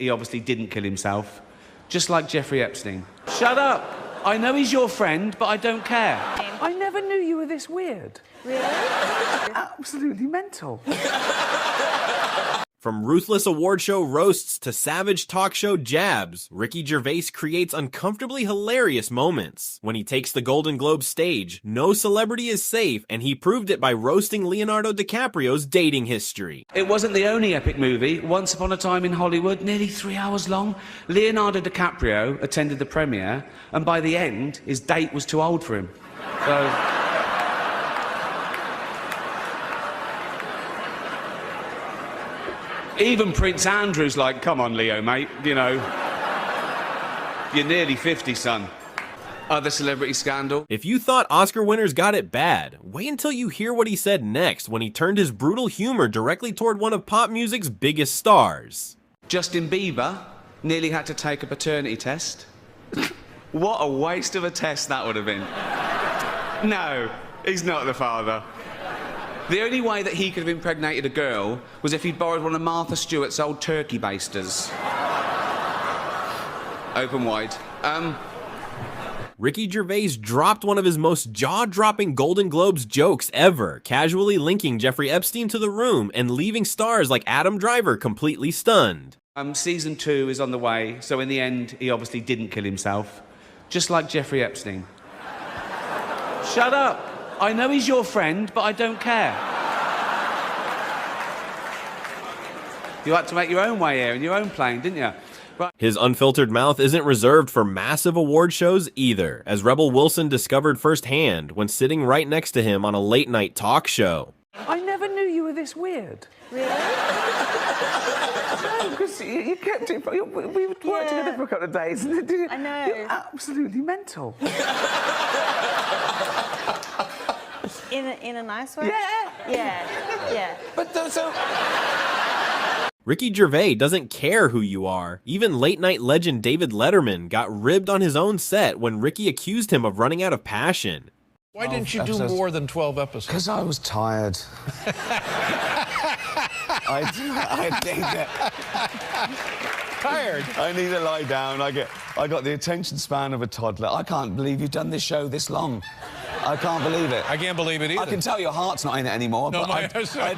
he obviously didn't kill himself, just like Jeffrey Epstein. Shut up! I know he's your friend, but I don't care. I never knew you were this weird. Really? Absolutely mental. From ruthless award show roasts to savage talk show jabs, Ricky Gervais creates uncomfortably hilarious moments. When he takes the Golden Globe stage, no celebrity is safe, and he proved it by roasting Leonardo DiCaprio's dating history. It wasn't the only epic movie. Once Upon a Time in Hollywood, nearly 3 hours long. Leonardo DiCaprio attended the premiere, and by the end, his date was too old for him. So... Even Prince Andrew's like, come on, Leo, mate, you know. You're nearly 50, son. Other celebrity scandal. If you thought Oscar winners got it bad, wait until you hear what he said next when he turned his brutal humor directly toward one of pop music's biggest stars. Justin Bieber nearly had to take a paternity test. What a waste of a test that would have been. No, he's not the father. The only way that he could have impregnated a girl was if he'd borrowed one of Martha Stewart's old turkey basters. Open wide. Ricky Gervais dropped one of his most jaw-dropping Golden Globes jokes ever, casually linking Jeffrey Epstein to the room and leaving stars like Adam Driver completely stunned. Season 2 is on the way, so in the end, he obviously didn't kill himself, just like Jeffrey Epstein. Shut up! I know he's your friend, but I don't care. You had to make your own way here in your own plane, didn't you? Right. His unfiltered mouth isn't reserved for massive award shows either, as Rebel Wilson discovered firsthand when sitting right next to him on a late-night talk show. I never knew you were this weird. Really? No, because you kept it... We worked together for a couple of days. And I know. You're absolutely mental. In a nice way? Yeah. But so... Ricky Gervais doesn't care who you are. Even late-night legend David Letterman got ribbed on his own set when Ricky accused him of running out of passion. Why didn't you do more than 12 episodes? Because I was tired. I think that... Tired? I need to lie down. I got the attention span of a toddler. I can't believe you've done this show this long. I can't believe it. I can't believe it either. I can tell your heart's not in it anymore. No, but I couldn't care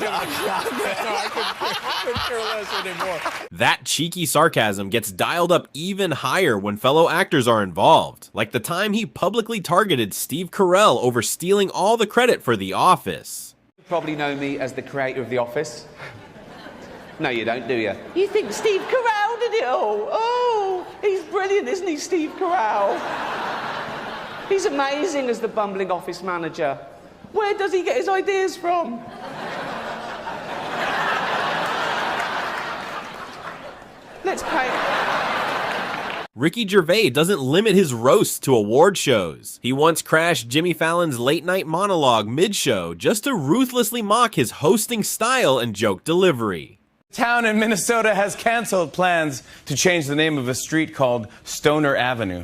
less anymore. That cheeky sarcasm gets dialed up even higher when fellow actors are involved, like the time he publicly targeted Steve Carell over stealing all the credit for The Office. You probably know me as the creator of The Office. No, you don't, do you? You think Steve Carell did it all? Oh, he's brilliant, isn't he, Steve Carell? He's amazing as the bumbling office manager. Where does he get his ideas from? Let's pay. Ricky Gervais doesn't limit his roasts to award shows. He once crashed Jimmy Fallon's late-night monologue mid-show just to ruthlessly mock his hosting style and joke delivery. Town in Minnesota has canceled plans to change the name of a street called Stoner Avenue.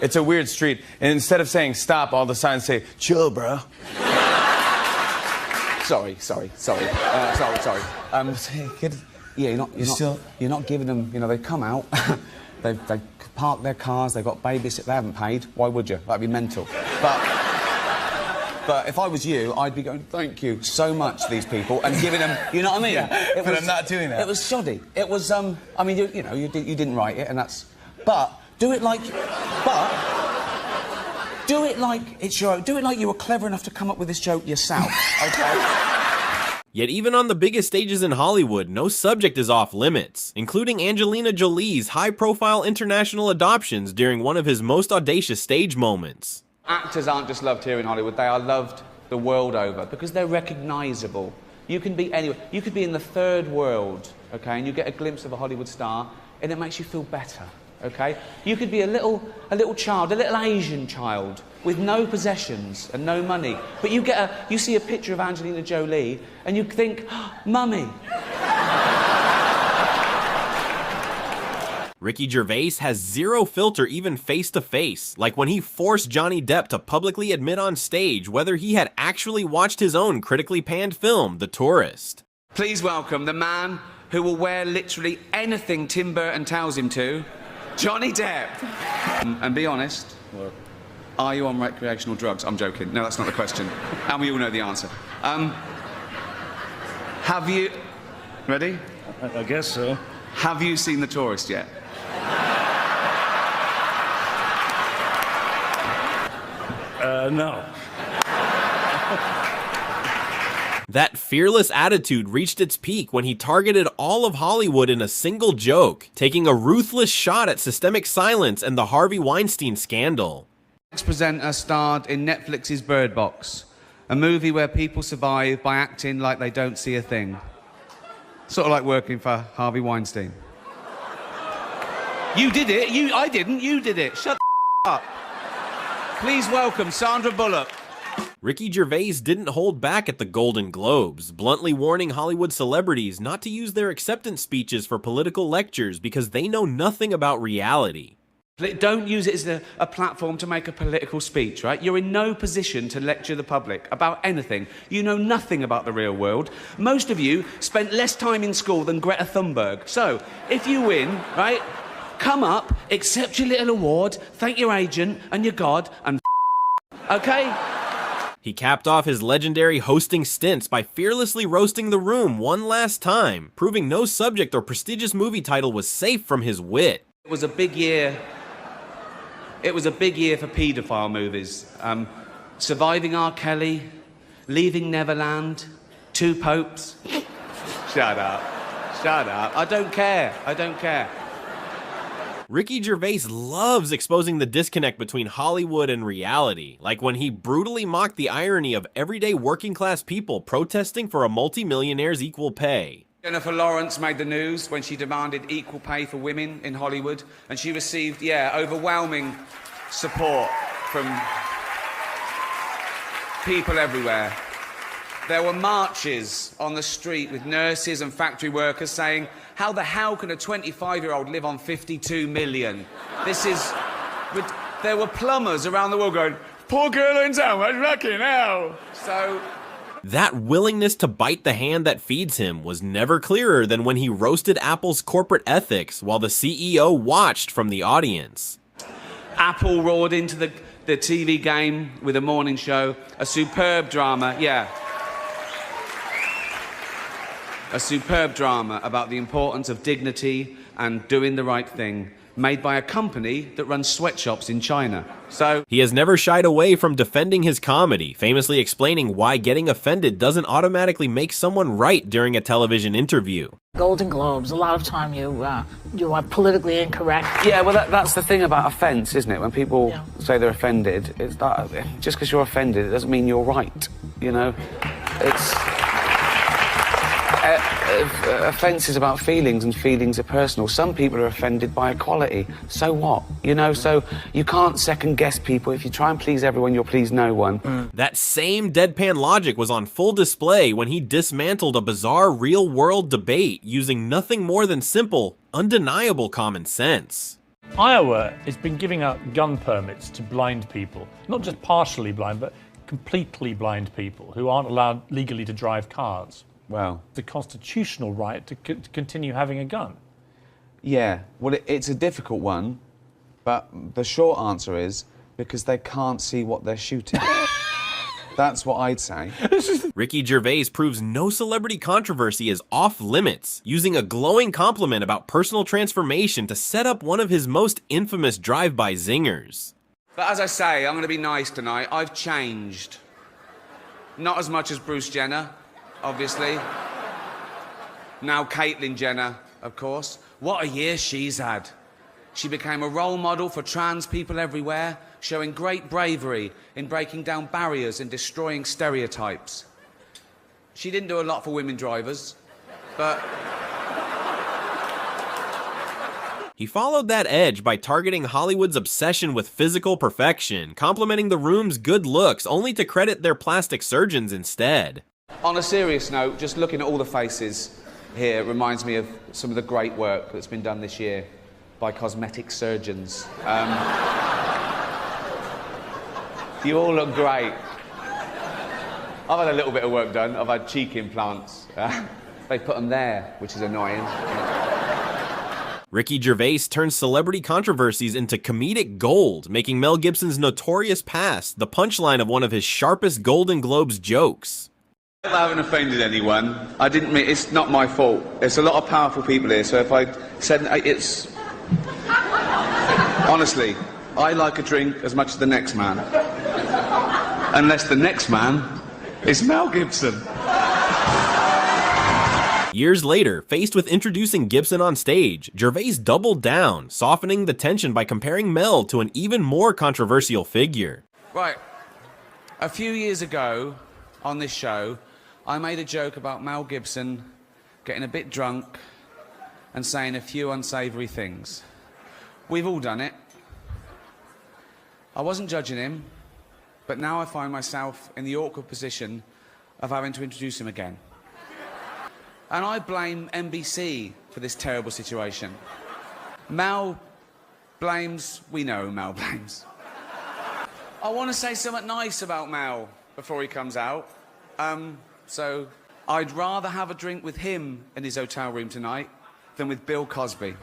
It's a weird street, and instead of saying stop, all the signs say, chill, bro. Sorry. Yeah, you're not giving them, you know, they come out, they park their cars, they've got babysitters, they haven't paid. Why would you? That'd be mental. But if I was you, I'd be going, thank you so much, these people, and giving them, you know what I mean? Yeah, but I'm not doing that. It was shoddy. It was, I mean, you didn't write it, and that's, but do it like it's your own. Do it like you were clever enough to come up with this joke yourself, okay? Yet even on the biggest stages in Hollywood, no subject is off limits, including Angelina Jolie's high-profile international adoptions during one of his most audacious stage moments. Actors aren't just loved here in Hollywood, they are loved the world over because they're recognisable. You can be anywhere. You could be in the third world, okay, and you get a glimpse of a Hollywood star, and it makes you feel better, okay? You could be a little child, a little Asian child, with no possessions and no money, but you see a picture of Angelina Jolie, and you think, oh, Mummy. Ricky Gervais has zero filter even face-to-face, like when he forced Johnny Depp to publicly admit on stage whether he had actually watched his own critically panned film, The Tourist. Please welcome the man who will wear literally anything Tim Burton tells him to? Johnny Depp. And be honest, are you on recreational drugs? I'm joking. No, that's not the question. And we all know the answer. Have you... Ready? I guess so. Have you seen The Tourist yet? No. That fearless attitude reached its peak when he targeted all of Hollywood in a single joke, taking a ruthless shot at systemic silence and the Harvey Weinstein scandal. Next presenter starred in Netflix's Bird Box, a movie where people survive by acting like they don't see a thing. Sort of like working for Harvey Weinstein. You did it. I didn't. You did it. Shut the up. Please welcome Sandra Bullock. Ricky Gervais didn't hold back at the Golden Globes, bluntly warning Hollywood celebrities not to use their acceptance speeches for political lectures because they know nothing about reality. Don't use it as a platform to make a political speech, right? You're in no position to lecture the public about anything. You know nothing about the real world. Most of you spent less time in school than Greta Thunberg. So, if you win, right, come up, accept your little award, thank your agent and your God, and okay? He capped off his legendary hosting stints by fearlessly roasting the room one last time, proving no subject or prestigious movie title was safe from his wit. It was a big year. It was a big year for paedophile movies. Surviving R. Kelly, Leaving Neverland, Two Popes. Shut up. Shut up. I don't care. I don't care. Ricky Gervais loves exposing the disconnect between Hollywood and reality, like when he brutally mocked the irony of everyday working-class people protesting for a multimillionaire's equal pay. Jennifer Lawrence made the news when she demanded equal pay for women in Hollywood, and she received, overwhelming support from people everywhere. There were marches on the street with nurses and factory workers saying, how the hell can a 25-year-old live on 52 million? This is... There were plumbers around the world going, poor girl in town, what's lucky now? So... That willingness to bite the hand that feeds him was never clearer than when he roasted Apple's corporate ethics while the CEO watched from the audience. Apple roared into the TV game with a morning show, a superb drama, a superb drama about the importance of dignity and doing the right thing, made by a company that runs sweatshops in China. So he has never shied away from defending his comedy, famously explaining why getting offended doesn't automatically make someone right during a television interview. Golden Globes, a lot of time you are politically incorrect. Yeah, well, that's the thing about offence, isn't it? When people say they're offended, it's that just because you're offended, it doesn't mean you're right, you know? It's... offence is about feelings, and feelings are personal. Some people are offended by equality. So what? You know, so you can't second-guess people. If you try and please everyone, you'll please no one. That same deadpan logic was on full display when he dismantled a bizarre real-world debate using nothing more than simple, undeniable common sense. Iowa has been giving out gun permits to blind people. Not just partially blind, but completely blind people who aren't allowed legally to drive cars. Well, the constitutional right to continue having a gun. Yeah, well, it's a difficult one, but the short answer is because they can't see what they're shooting. That's what I'd say. Ricky Gervais proves no celebrity controversy is off limits, using a glowing compliment about personal transformation to set up one of his most infamous drive-by zingers. But as I say, I'm going to be nice tonight. I've changed. Not as much as Bruce Jenner, obviously. Now Caitlyn Jenner, of course. What a year she's had. She became a role model for trans people everywhere, showing great bravery in breaking down barriers and destroying stereotypes. She didn't do a lot for women drivers, but... He followed that edge by targeting Hollywood's obsession with physical perfection, complimenting the room's good looks only to credit their plastic surgeons instead. On a serious note, just looking at all the faces here reminds me of some of the great work that's been done this year by cosmetic surgeons. You all look great. I've had a little bit of work done. I've had cheek implants. They put them there, which is annoying. Ricky Gervais turns celebrity controversies into comedic gold, making Mel Gibson's notorious past the punchline of one of his sharpest Golden Globes jokes. I haven't offended anyone. I didn't mean, it's not my fault. There's a lot of powerful people here, so if I said it's... Honestly, I like a drink as much as the next man. Unless the next man is Mel Gibson. Years later, faced with introducing Gibson on stage, Gervais doubled down, softening the tension by comparing Mel to an even more controversial figure. Right. A few years ago, on this show, I made a joke about Mel Gibson getting a bit drunk and saying a few unsavoury things. We've all done it. I wasn't judging him, but now I find myself in the awkward position of having to introduce him again. And I blame NBC for this terrible situation. Mel blames... We know who Mel blames. I want to say something nice about Mel before he comes out. So I'd rather have a drink with him in his hotel room tonight than with Bill Cosby.